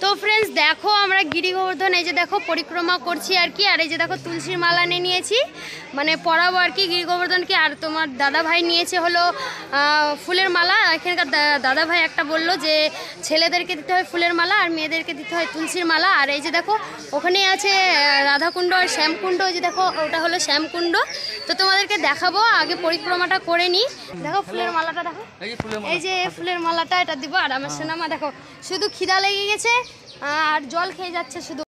তো ফ্রেন্ডস দেখো আমরা গিরি গোবর্ধন এই যে দেখো পরিক্রমা করছি আর কি। আর এই যে দেখো তুলসীর মালা নিয়ে নিয়েছি, মানে পরাবো আর কি গিরি গোবর্ধনকে। আর তোমার দাদা ভাই নিয়েছে হলো ফুলের মালা। এখানকার দাদা ভাই একটা বললো যে ছেলেদেরকে দিতে হয় ফুলের মালা আর মেয়েদেরকে দিতে হয় তুলসীর মালা। আর এই যে দেখো ওখানেই আছে রাধাকুণ্ড আর শ্যামকুণ্ড। ওই যে দেখো ওটা হলো শ্যামকুণ্ড। তো তোমাদেরকে দেখাবো, আগে পরিক্রমাটা করে নিই। দেখো ফুলের মালাটা দেখো, এই যে ফুলের মালাটা এটা দিব। আর আমার সোনামা দেখো শুধু খিদা লেগে গেছে আর জল খেয়ে যাচ্ছে শুধু।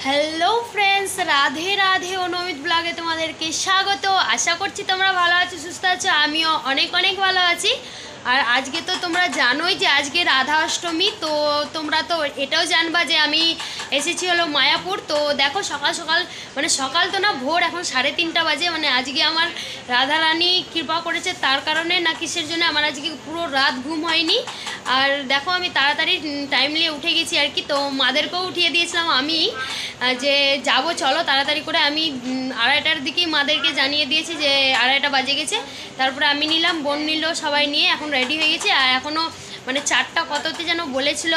হ্যালো ফ্রেন্ডস, রাধে রাধে অনুমিত ব্লগে তোমাদেরকে স্বাগত। আশা করছি তোমরা ভালো আছো, সুস্থ আছো। আমিও অনেক অনেক ভালো আছি। আর আজকে তো তোমরা জানোই যে আজকে রাধা অষ্টমী। তো তোমরা তো এটাও জানবা যে আমি এসেছি হলো মায়াপুর। তো দেখো সকাল সকাল, মানে সকাল তো না, ভোর এখন 3:30 বাজে। মানে আজকে আমার রাধা রানী কৃপা করেছে, তার কারণে না কিসের জন্য আমার আজকে পুরো রাত ঘুম হয়নি। আর দেখো আমি তাড়াতাড়ি টাইমলি উঠে গেছি আর কি। তো মাদেরকেও উঠিয়ে দিয়েছিলাম আমি যে যাবো চলো তাড়াতাড়ি করে। আমি 2:30টার দিকেই মাদেরকে জানিয়ে দিয়েছি যে 2:30 বাজে গেছে। তারপরে আমি নিলাম, বোন নিল, সবাই নিয়ে এখন রেডি হয়ে গেছে। আর এখনও মানে 4টা কততে যেন বলেছিল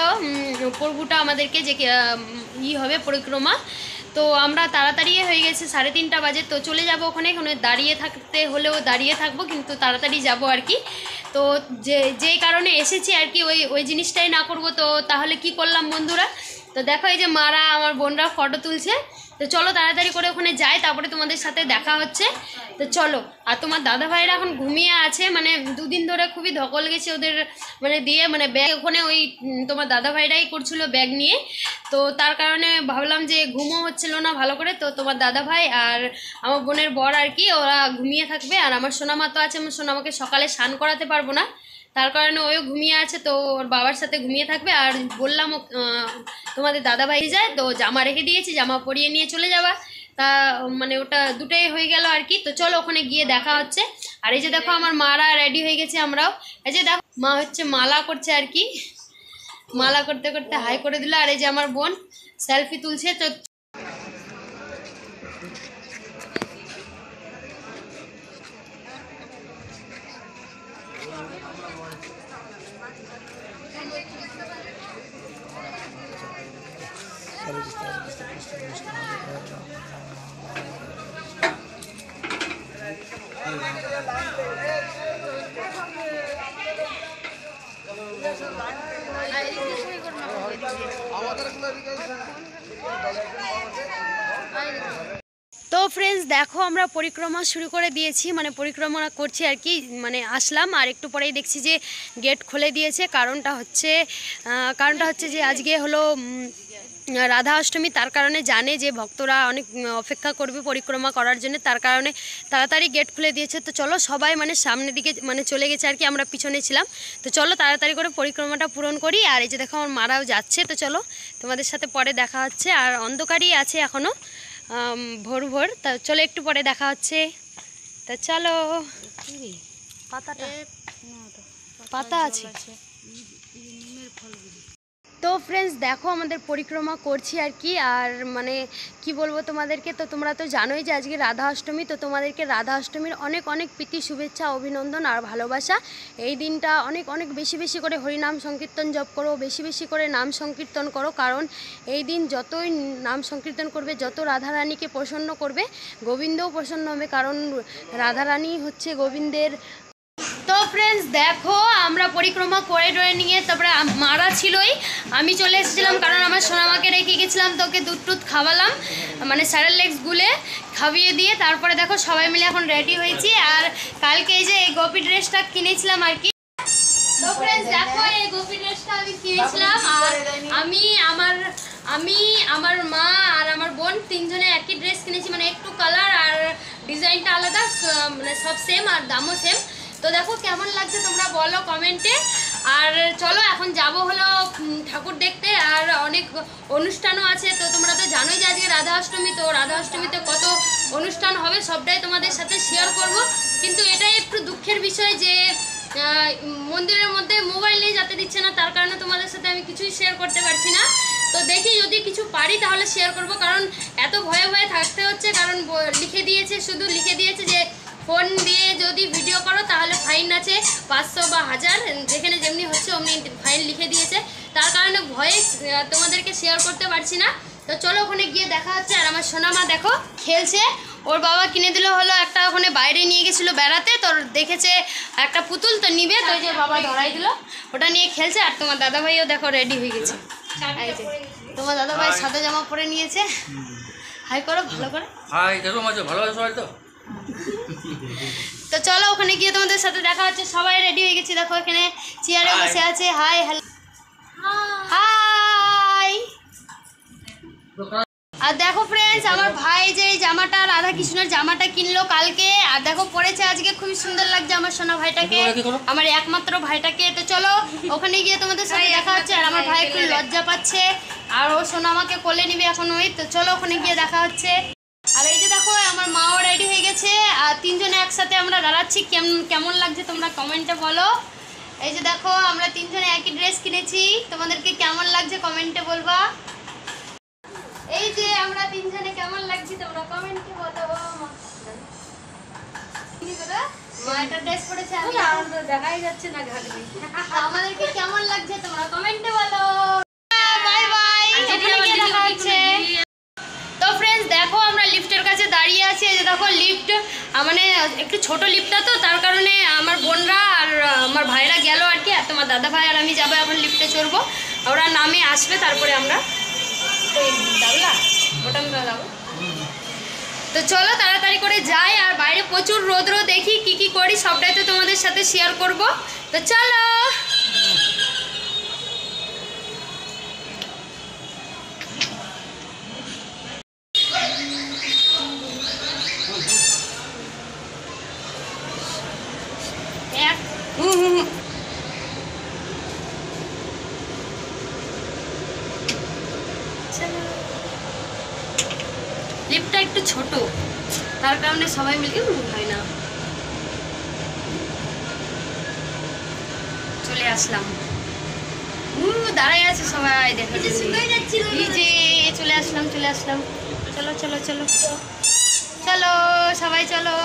প্রভুটা আমাদেরকে যে হবে পরিক্রমা। তো আমরা তাড়াতাড়ি হয়ে গেছে, 3:30 বাজে। তো চলে যাব ওখানে দাঁড়িয়ে থাকতে হলেও দাঁড়িয়ে থাকবো, কিন্তু তাড়াতাড়ি যাব আর কি। তো যেই কারণে এসেছি আর কি, ওই জিনিসটাই না করবো তো তাহলে কি করলাম বন্ধুরা। তো দেখো এই যে মারা আমার বোনরা ফটো তুলছে। তো চলো তাড়াতাড়ি করে ওখানে যাই, তারপরে তোমাদের সাথে দেখা হচ্ছে। তো চলো। আর তোমার দাদা ভাইরা এখন ঘুমিয়ে আছে, মানে 2 দিন ধরে খুবই ধকল গেছে ওদের, মানে দিয়ে মানে ব্যাগ ওখানে ওই তোমার দাদা ভাইরাই করছিল ব্যাগ নিয়ে। তো তার কারণে ভাবলাম যে ঘুমও হচ্ছিল না ভালো করে। তো তোমার দাদা ভাই আর আমার বোনের বর আর কি ওরা ঘুমিয়ে থাকবে। আর আমার সোনামা তো আছে, আমার সোনামাকে সকালে স্নান করাতে পারবো না, তার কারণে ওও ঘুমিয়ে আছে। তো ওর বাবার সাথে ঘুমিয়ে থাকবে। আর বললাম তোমাদের দাদা ভাই যায়, তো জামা রেখে দিয়েছি, জামা পরিয়ে নিয়ে চলে যাবা। তা মানে ওটা দুটোই হয়ে গেল আর কি। তো চলো ওখানে গিয়ে দেখা হচ্ছে। আর এই যে দেখো আমার মারা রেডি হয়ে গেছে, আমরাও। এই যে দেখো মা হচ্ছে মালা করছে আর কি, মালা করতে করতে হাই করে দিল। আর এই যে আমার বোন সেলফি তুলছে। তো তো ফ্রেন্ডস দেখো আমরা পরিক্রমা শুরু করে দিয়েছি, মানে পরিক্রমা করছি আর কি। মানে আসলাম আর একটু পরেই দেখছি যে গেট খুলে দিয়েছে। কারণটা হচ্ছে যে আজকে হলো রাধা অষ্টমী, তার কারণে জানে যে ভক্তরা অনেক অপেক্ষা করবে পরিক্রমা করার জন্য, তার কারণে তাড়াতাড়ি গেট খুলে দিয়েছে। তো চলো সবাই মানে সামনের দিকে মানে চলে গেছে আর কি, আমরা পিছনে ছিলাম। তো চলো তাড়াতাড়ি করে পরিক্রমাটা পূরণ করি। আর এই যে দেখো আমার মারাও যাচ্ছে। তো চলো তোমাদের সাথে পরে দেখা হচ্ছে। আর অন্ধকারই আছে এখনও, ভোর ভোর। তা চলো একটু পরে দেখা হচ্ছে। তা চলো। পাতা আছে। তো ফ্রেন্ডস দেখো আমাদের পরিক্রমা করছি আর কি। আর মানে কি বলবো তোমাদেরকে, তো তোমরা তো জানোই যে আজকে রাধা অষ্টমী। তো তোমাদেরকে রাধা অষ্টমীর অনেক অনেক প্রীতি, শুভেচ্ছা, অভিনন্দন আর ভালোবাসা। এই দিনটা অনেক অনেক বেশি বেশি করে হরিনাম সংকীর্তন জপ করো, বেশি বেশি করে নাম সংকীর্তন করো। কারণ এই দিন যতই নাম সংকীর্তন করবে, যত রাধারানীকে প্রসন্ন করবে, গোবিন্দও প্রসন্ন হবে। কারণ রাধারানী হচ্ছে গোবিন্দের। তো ফ্রেন্ডস দেখো আমরা পরিক্রমা করে নিয়ে তারপরে মারা ছিলই, আমি চলে এসেছিলাম। কারণ আমার সোনামাকে রেখে গেছিলাম, তো ওকে দুধ টুধ খাওয়ালাম, মানে স্যারেলেক্স গুলে খাইয়ে দিয়ে তারপরে দেখো সবাই মিলে এখন রেডি হয়েছি। আর কালকে এই যে এই গোপী ড্রেসটা কিনেছিলাম আর কি। তো ফ্রেন্ডস দেখো এই গোপী ড্রেসটা আমি কিনেছিলাম। আর আমি আমার মা আর আমার বোন 3জনে একই ড্রেস কিনেছি, মানে একটু কালার আর ডিজাইনটা আলাদা, মানে সব সেম আর দামও সেম। তো দেখো কেমন লাগছে তোমরা বলো কমেন্টে। আর চলো এখন যাব হলো ঠাকুর দেখতে। আর অনেক অনুষ্ঠানও আছে। তো তোমরা তো জানোই যে আজকে রাধা অষ্টমী। তো রাধা অষ্টমীতে কত অনুষ্ঠান হবে সবটাই তোমাদের সাথে শেয়ার করব। কিন্তু এটাই একটু দুঃখের বিষয় যে মন্দিরের মধ্যে মোবাইল নিয়ে যেতে দিচ্ছে না, তার কারণে তোমাদের সাথে আমি কিছুই শেয়ার করতে পারছি না। তো দেখি যদি কিছু পারি তাহলে শেয়ার করব, কারণ এত ভয়ে ভয়ে থাকতে হচ্ছে, কারণ লিখে দিয়েছে, শুধু লিখে দিয়েছে যে ফোন দিয়ে যদি ভিডিও করো তাহলে ফাইন আছে 500 বা 1000, যেখানে যেমনি হচ্ছে অমনি ফাইন লিখে দিয়েছে। তার কারণে ভয়ে তোমাদেরকে শেয়ার করতে পারছি না। তো চলো ওখানে গিয়ে দেখা হচ্ছে। আর আমার সোনামা দেখো খেলছে, ওর বাবা কিনে দিল হলো একটা, ওখানে বাইরে নিয়ে গেছিলো বেড়াতে, তো দেখেছে একটা পুতুল, তো নিবে, তো যে বাবা ধরাই দিল, ওটা নিয়ে খেলছে। আর তোমার দাদাভাইও দেখো রেডি হয়ে গেছে, তোমার দাদাভাই সাদা জামা পরে নিয়েছে। হাই করো ভালো করে, হাই দেখো মাঝে ভালো আছে সবাই তো। তো চলো ওখানে গিয়ে তোমাদের সাথে দেখা হচ্ছে। সবাই রেডি হয়ে গেছি, দেখো এখানে চেয়ারে বসে আছে। Hi hello hi. আর দেখো ফ্রেন্ডস, আমার ভাই যে জামাটা রাধা কৃষ্ণের জামাটা কিনলো কালকে, আর দেখো পরেছে আজকে, খুবই সুন্দর লাগছে আমার সোনা ভাইটাকে, আমার একমাত্র ভাইটাকে। তো চলো ওখানে গিয়ে তোমাদের সাথে দেখা হচ্ছে। আর আমার ভাই একটু লজ্জা পাচ্ছে, আর ও সোনা আমাকে কোলে নিবে এখন ওই। তো চলো ওখানে গিয়ে দেখা হচ্ছে। আর এই যে দেখো আমার মাও রেডি হয়ে গেছে, আর তিনজনে একসাথে আমরা দাঁড়াচ্ছি। কেমন লাগছে তোমরা কমেন্টে বলো। এই যে দেখো আমরা তিনজনে একই ড্রেস কিনেছি, তোমাদেরকে কেমন লাগছে কমেন্টে বলবা। এই যে আমরা তিনজনে কেমন লাগছে তোমরা কমেন্টে বলো। মা একটা ড্রেস পরেছে, আমি দেখাই যাচ্ছে না ঘাটবে। আমাদেরকে কেমন লাগছে তোমরা কমেন্টে বলো। বাই বাই, ওখানে গিয়ে দেখা হচ্ছে। তো ফ্রেন্ডস দেখো আমরা লিফটের কাছে দাঁড়িয়ে আছি। এই যে দেখো লিফট, মানে একটু ছোট লিফটটা, তো তার কারণে আমার বোনরা আর আমার ভাইরা গেল আর কি, আর তোমার দাদা ভাই আর আমি যাবো এখন লিফটে চড়বো। ওরা নামে আসবে, তারপরে আমরা তো চলো তাড়াতাড়ি করে যাই। আর বাইরে প্রচুর রোদ্র, দেখি কি কি করি সবটাই তো তোমাদের সাথে শেয়ার করব। তো চলো লিফটটা একটু ছোট, তার কারণে সবাই মিলে হয় না। চলে আসলাম, দাঁড়াই আছে সবাই, দেখো যে চলে আসলাম। চলো চলো চলো চলো সবাই চলো।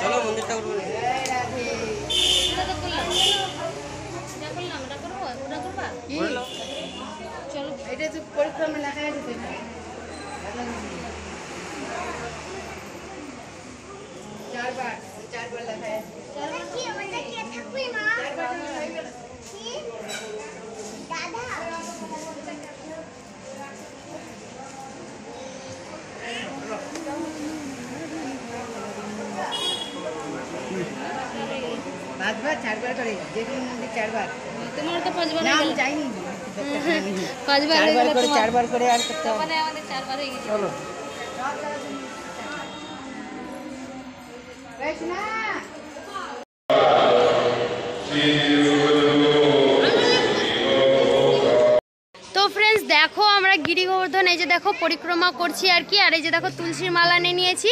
চলো মন্দিরটা উঠবো। চলো এটা তো পরিক্রমা লেখা আছে, চারবার লেখা আছে। পাঁচবার চারবার করে, যে কোনো মন্দির চারবার। তোমার তো 5 বার না আমি যাইনি, 5 বার করে চারবার করে আর করতে হবে। মানে আমাদের 4 বার হয়ে গেছে। চলো তো ফ্রেন্ডস দেখো আমরা গিরি গোবর্ধন এই যে দেখো পরিক্রমা করছি আর কি। আর এই যে দেখো তুলসীর মালা নিয়ে নিয়েছি,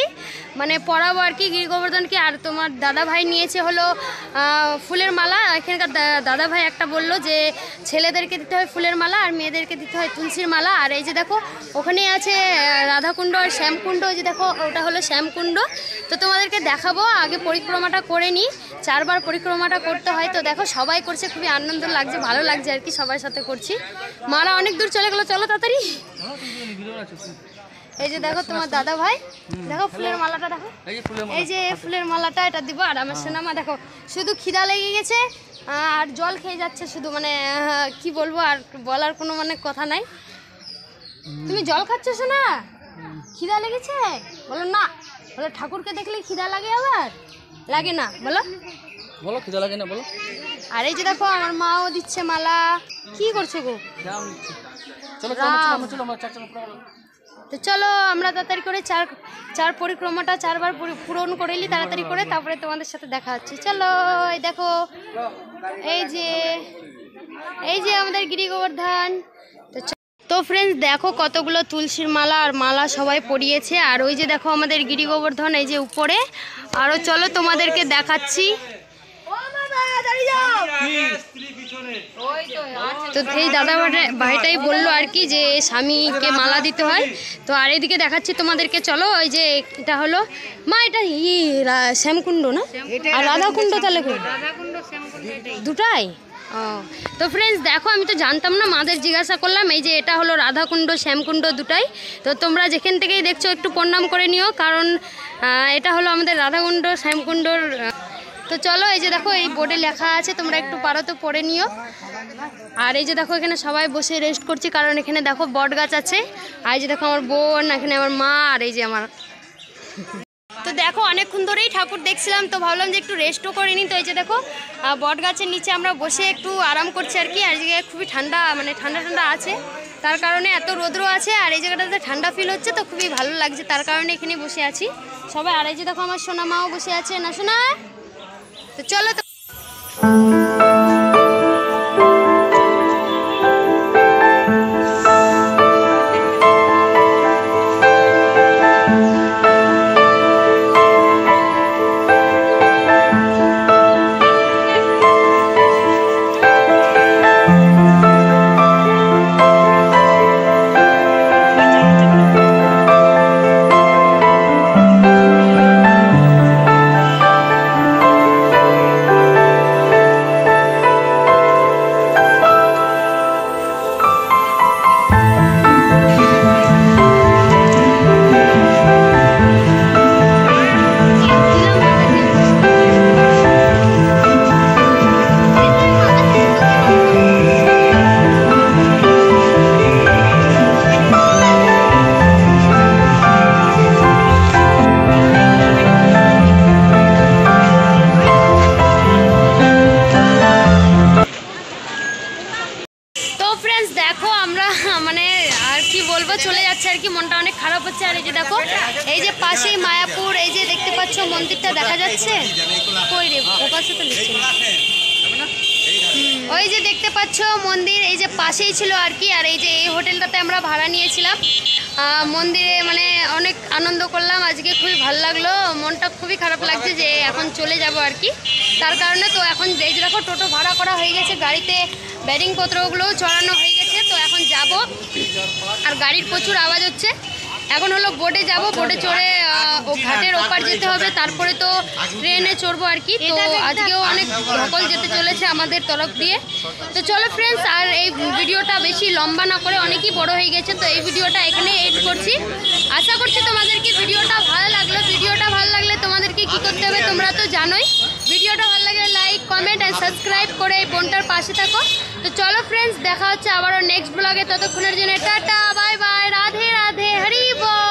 মানে পরাবো আর কি গিরি গোবর্ধনকে। আর তোমার দাদা ভাই নিয়েছে হলো ফুলের মালা। এখানকার দাদা ভাই একটা বললো যে ছেলেদেরকে দিতে হয় ফুলের মালা আর মেয়েদেরকে দিতে হয় তুলসীর মালা। আর এই যে দেখো ওখানে আছে রাধাকুণ্ড আর শ্যামকুণ্ড, ওই যে দেখো ওটা হলো শ্যামকুণ্ড। তো তোমাদেরকে দেখাবো, আগে পরিক্রমাটা করে নিই, 4 বার পরিক্রমাটা করতে হয়। তো দেখো সবাই করছে, খুবই আনন্দ লাগছে, ভালো লাগছে আর কি, সবার সাথে করছি। মারা অনেক দূর চলে গেলো, চলো তাড়াতাড়ি। এই যে দেখো তোমার দাদা ভাই, দেখো ফুলের মালাটা দেখো, এই যে ফুলের মালাটা এটা দিব। আর আমার সোনামা দেখো শুধু খিদা লেগে গেছে আর জল খেয়ে যাচ্ছে শুধু, মানে কি বলবো, আর বলার কোনো মানে কথা নাই। তুমি জল খাচ্ছ সোনা, খিদা লেগেছে? বলো না, বলো ঠাকুরকে দেখলে খিদা লাগে, আবার লাগে না, বলো বলো খিদা লাগে না বলো। আর এই যে দেখো আমার মাও দিচ্ছে মালা। কি করছো গো? চলো তো চলো আমরা তাড়াতাড়ি করে চার পরিক্রমাটা 4 বার পূরণ করে নিই তাড়াতাড়ি করে, তারপরে তোমাদের সাথে দেখা হচ্ছে। চলো এই দেখো এই যে আমাদের গিরি গোবর্ধন। তো ফ্রেন্ডস দেখো কতগুলো তুলসীর মালা আর মালা সবাই পরিয়েছে। আর ওই যে দেখো আমাদের গিরি গোবর্ধন এই যে উপরে। আরও চলো তোমাদেরকে দেখাচ্ছি। তো এই দাদা ভাইটাই বললো আর কি যে স্বামীকে মালা দিতে হয়। তো আর এইদিকে দেখাচ্ছি তোমাদেরকে, চলো। ওই যে এটা হলো মা, এটা শ্যামকুণ্ড না আর রাধাকুণ্ড, তাহলে দুটাই। ও তো ফ্রেন্ডস দেখো, আমি তো জানতাম না, মাদের জিজ্ঞাসা করলাম। এই যে এটা হলো রাধাকুণ্ড শ্যামকুণ্ড দুটাই। তো তোমরা যেখান থেকেই দেখছো একটু প্রণাম করে নিও, কারণ এটা হলো আমাদের রাধাকুণ্ড শ্যামকুণ্ডর। তো চলো, এই যে দেখো এই বোর্ডে লেখা আছে, তোমরা একটু পারো তো পড়ে নিও। আর এই যে দেখো এখানে সবাই বসে রেস্ট করছি, কারণ এখানে দেখো বট গাছ আছে। আর এই যে দেখো আমার বোন, এখানে আমার মা, আর এই যে আমার। তো দেখো অনেকক্ষণ ধরেই ঠাকুর দেখছিলাম, তো ভাবলাম যে একটু রেস্টও করে নিই। তো এই যে দেখো বট গাছের নিচে আমরা বসে একটু আরাম করছি আর কি। আর এই জায়গায় খুবই ঠান্ডা, মানে ঠান্ডা ঠান্ডা আছে, তার কারণে এত রোদ্র আছে। আর এই জায়গাটাতে ঠান্ডা ফিল হচ্ছে, তো খুবই ভালো লাগছে, তার কারণে এখানে বসে আছি সবাই। আর এই যে দেখো আমার সোনা মাও বসে আছে, না সোনা? তো চলো। তো দেখো আমরা মানে আর কি বলবো, চলে যাচ্ছে আর কি, মনটা অনেক খারাপ হচ্ছে। আর এই যে দেখো এই যে পাশেই মায়াপুর, এই যে দেখতে পাচ্ছ মন্দিরটা দেখা যাচ্ছে, কই রে ওপাশে তো লিখছে, ওই যে দেখতে পাচ্ছ মন্দির, এই যে পাশেই ছিল আর কি। আর এই যে এই হোটেলটাতে আমরা ভাড়া নিয়েছিলাম, মন্দিরে মানে অনেক আনন্দ করলাম আজকে, খুবই ভালো লাগলো। মনটা খুবই খারাপ লাগছে যে এখন চলে যাব আর কি, তার কারণে। তো এখন এই যে দেখো টোটো ভাড়া করা হয়ে গেছে, গাড়িতে ব্যারিংপত্রগুলোও চড়ানো হয়ে গেছে। তো এখন যাব, আর গাড়ির প্রচুর আওয়াজ হচ্ছে। এখন হলো বোটে যাব, বোটে চড়ে ও ঘাটের ওপার যেতে হবে, তারপরে তো ট্রেনে চড়বো আর কি। তো আজকেও অনেক ধকল যেতে চলেছে আমাদের তরফ দিয়ে। তো চলো ফ্রেন্ডস, আর এই ভিডিওটা বেশি লম্বা না করে, অনেকই বড় হয়ে গেছে, তো এই ভিডিওটা এখানে এড করছি। আশা করছি তোমাদেরকে ভিডিওটা ভালো লাগলো। ভিডিওটা ভালো লাগলে তোমাদেরকে কী করতে হবে তোমরা তো জানোই। ভিডিওটা ভালো লাগলে লাইক, কমেন্ট আর সাবস্ক্রাইব করে এই বোনটার পাশে থাকো। তো চলো ফ্রেন্ডস, দেখা হচ্ছে আবারও নেক্সট ব্লগে। ততক্ষণের জন্য tata, bye bye, Radhe Radhe, Hari বল।